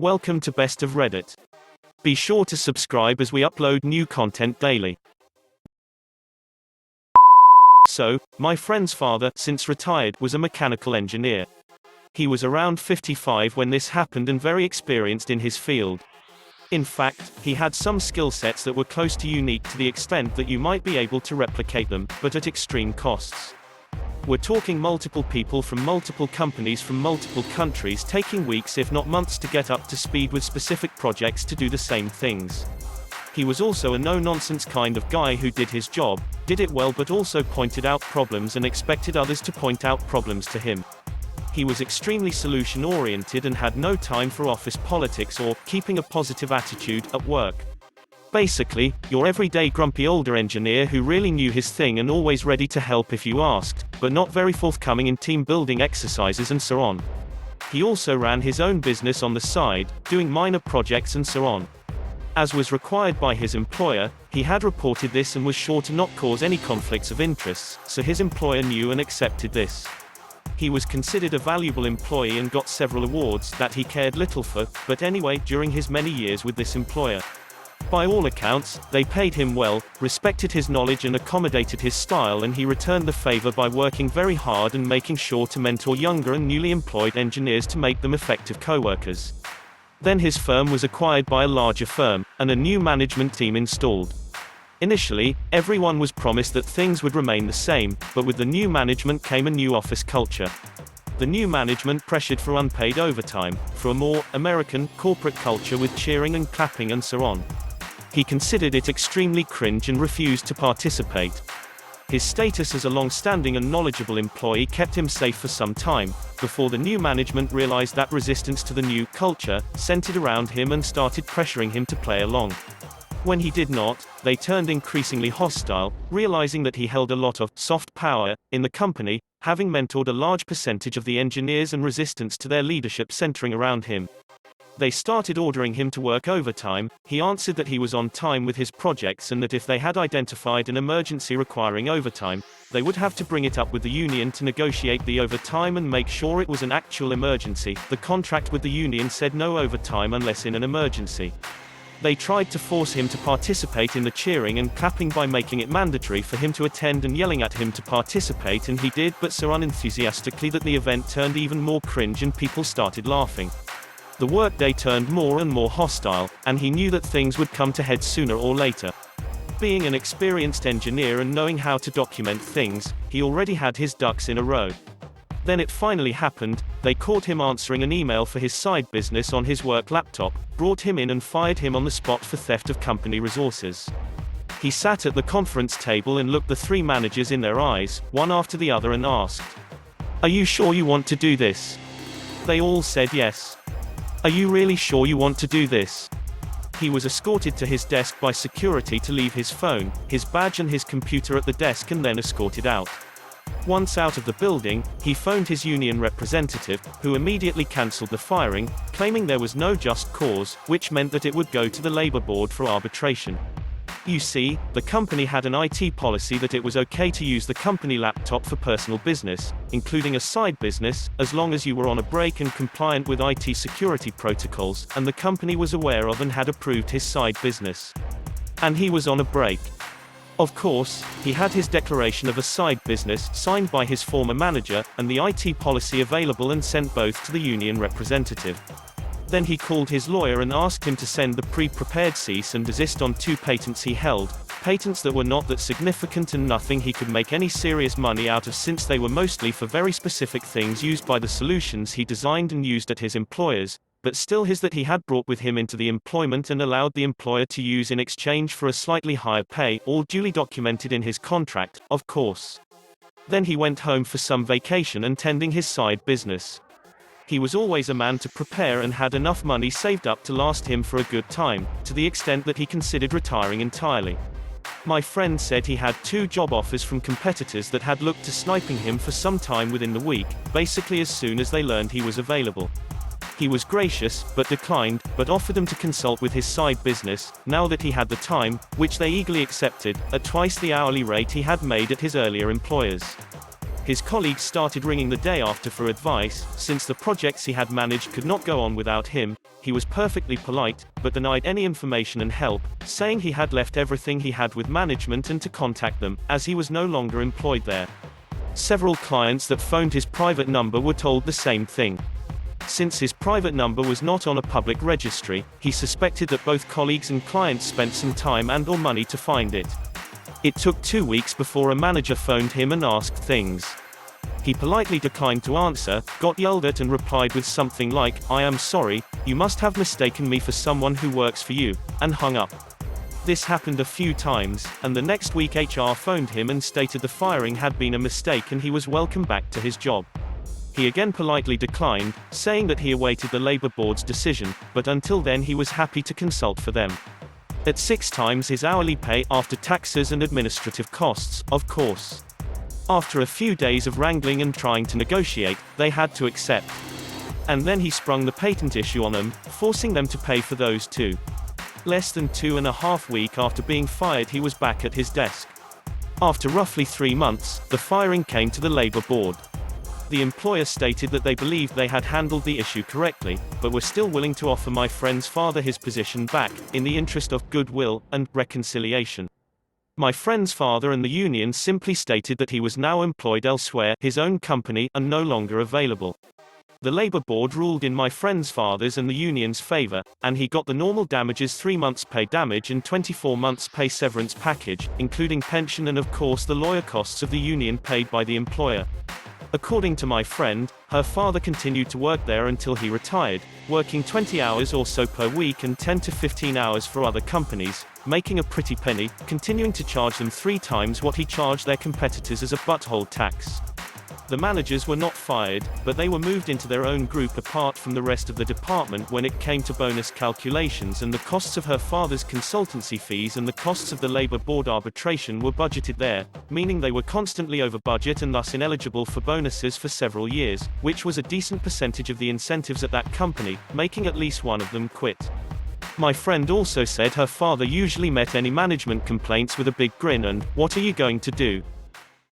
Welcome to Best of Reddit. Be sure to subscribe as we upload new content daily. So, my friend's father, since retired, was a mechanical engineer. He was around 55 when this happened and very experienced in his field. In fact, he had some skill sets that were close to unique to the extent that you might be able to replicate them, but at extreme costs. We're talking multiple people from multiple companies from multiple countries taking weeks if not months to get up to speed with specific projects to do the same things. He was also a no-nonsense kind of guy who did his job, did it well but also pointed out problems and expected others to point out problems to him. He was extremely solution-oriented and had no time for office politics or keeping a positive attitude at work. Basically, your everyday grumpy older engineer who really knew his thing and always ready to help if you asked, but not very forthcoming in team-building exercises and so on. He also ran his own business on the side, doing minor projects and so on. As was required by his employer, he had reported this and was sure to not cause any conflicts of interests, so his employer knew and accepted this. He was considered a valuable employee and got several awards that he cared little for, but anyway, during his many years with this employer. By all accounts, they paid him well, respected his knowledge and accommodated his style, and he returned the favor by working very hard and making sure to mentor younger and newly employed engineers to make them effective coworkers. Then his firm was acquired by a larger firm, and a new management team installed. Initially, everyone was promised that things would remain the same, but with the new management came a new office culture. The new management pressured for unpaid overtime, for a more American corporate culture with cheering and clapping and so on. He considered it extremely cringe and refused to participate. His status as a long-standing and knowledgeable employee kept him safe for some time, before the new management realized that resistance to the new culture centered around him and started pressuring him to play along. When he did not, they turned increasingly hostile, realizing that he held a lot of soft power in the company, having mentored a large percentage of the engineers and resistance to their leadership centering around him. They started ordering him to work overtime. He answered that he was on time with his projects and that if they had identified an emergency requiring overtime, they would have to bring it up with the union to negotiate the overtime and make sure it was an actual emergency. The contract with the union said no overtime unless in an emergency. They tried to force him to participate in the cheering and clapping by making it mandatory for him to attend and yelling at him to participate, and he did, but so unenthusiastically that the event turned even more cringe and people started laughing. The workday turned more and more hostile, and he knew that things would come to head sooner or later. Being an experienced engineer and knowing how to document things, he already had his ducks in a row. Then it finally happened. They caught him answering an email for his side business on his work laptop, brought him in and fired him on the spot for theft of company resources. He sat at the conference table and looked the three managers in their eyes, one after the other, and asked, "Are you sure you want to do this?" They all said yes. "Are you really sure you want to do this?" He was escorted to his desk by security to leave his phone, his badge and his computer at the desk and then escorted out. Once out of the building, he phoned his union representative, who immediately cancelled the firing, claiming there was no just cause, which meant that it would go to the labor board for arbitration. You see, the company had an IT policy that it was okay to use the company laptop for personal business, including a side business, as long as you were on a break and compliant with IT security protocols, and the company was aware of and had approved his side business. And he was on a break. Of course, he had his declaration of a side business signed by his former manager, and the IT policy available and sent both to the union representative. Then he called his lawyer and asked him to send the pre-prepared cease and desist on 2 patents he held, patents that were not that significant and nothing he could make any serious money out of since they were mostly for very specific things used by the solutions he designed and used at his employers, but still his that he had brought with him into the employment and allowed the employer to use in exchange for a slightly higher pay, all duly documented in his contract, of course. Then he went home for some vacation and tending his side business. He was always a man to prepare and had enough money saved up to last him for a good time, to the extent that he considered retiring entirely. My friend said he had 2 job offers from competitors that had looked to sniping him for some time within the week, basically as soon as they learned he was available. He was gracious, but declined, but offered them to consult with his side business, now that he had the time, which they eagerly accepted, at twice the hourly rate he had made at his earlier employers. His colleagues started ringing the day after for advice, since the projects he had managed could not go on without him. He was perfectly polite, but denied any information and help, saying he had left everything he had with management and to contact them, as he was no longer employed there. Several clients that phoned his private number were told the same thing. Since his private number was not on a public registry, he suspected that both colleagues and clients spent some time and/or money to find it. It took 2 weeks before a manager phoned him and asked things. He politely declined to answer, got yelled at and replied with something like, "I am sorry, you must have mistaken me for someone who works for you," and hung up. This happened a few times, and the next week HR phoned him and stated the firing had been a mistake and he was welcome back to his job. He again politely declined, saying that he awaited the Labour Board's decision, but until then he was happy to consult for them. At 6 times his hourly pay, after taxes and administrative costs, of course. After a few days of wrangling and trying to negotiate, they had to accept. And then he sprung the patent issue on them, forcing them to pay for those too. Less than 2.5 weeks after being fired he was back at his desk. After roughly 3 months, the firing came to the Labour Board. The employer stated that they believed they had handled the issue correctly, but were still willing to offer my friend's father his position back, in the interest of goodwill and reconciliation. My friend's father and the union simply stated that he was now employed elsewhere, his own company, and no longer available. The Labour Board ruled in my friend's father's and the union's favour, and he got the normal damages: 3 months pay damage and 24 months pay severance package, including pension and of course the lawyer costs of the union paid by the employer. According to my friend, her father continued to work there until he retired, working 20 hours or so per week and 10 to 15 hours for other companies, making a pretty penny, continuing to charge them 3 times what he charged their competitors as a butthole tax. The managers were not fired, but they were moved into their own group apart from the rest of the department when it came to bonus calculations, and the costs of her father's consultancy fees and the costs of the Labour Board arbitration were budgeted there, meaning they were constantly over budget and thus ineligible for bonuses for several years, which was a decent percentage of the incentives at that company, making at least one of them quit. My friend also said her father usually met any management complaints with a big grin and, "What are you going to do?"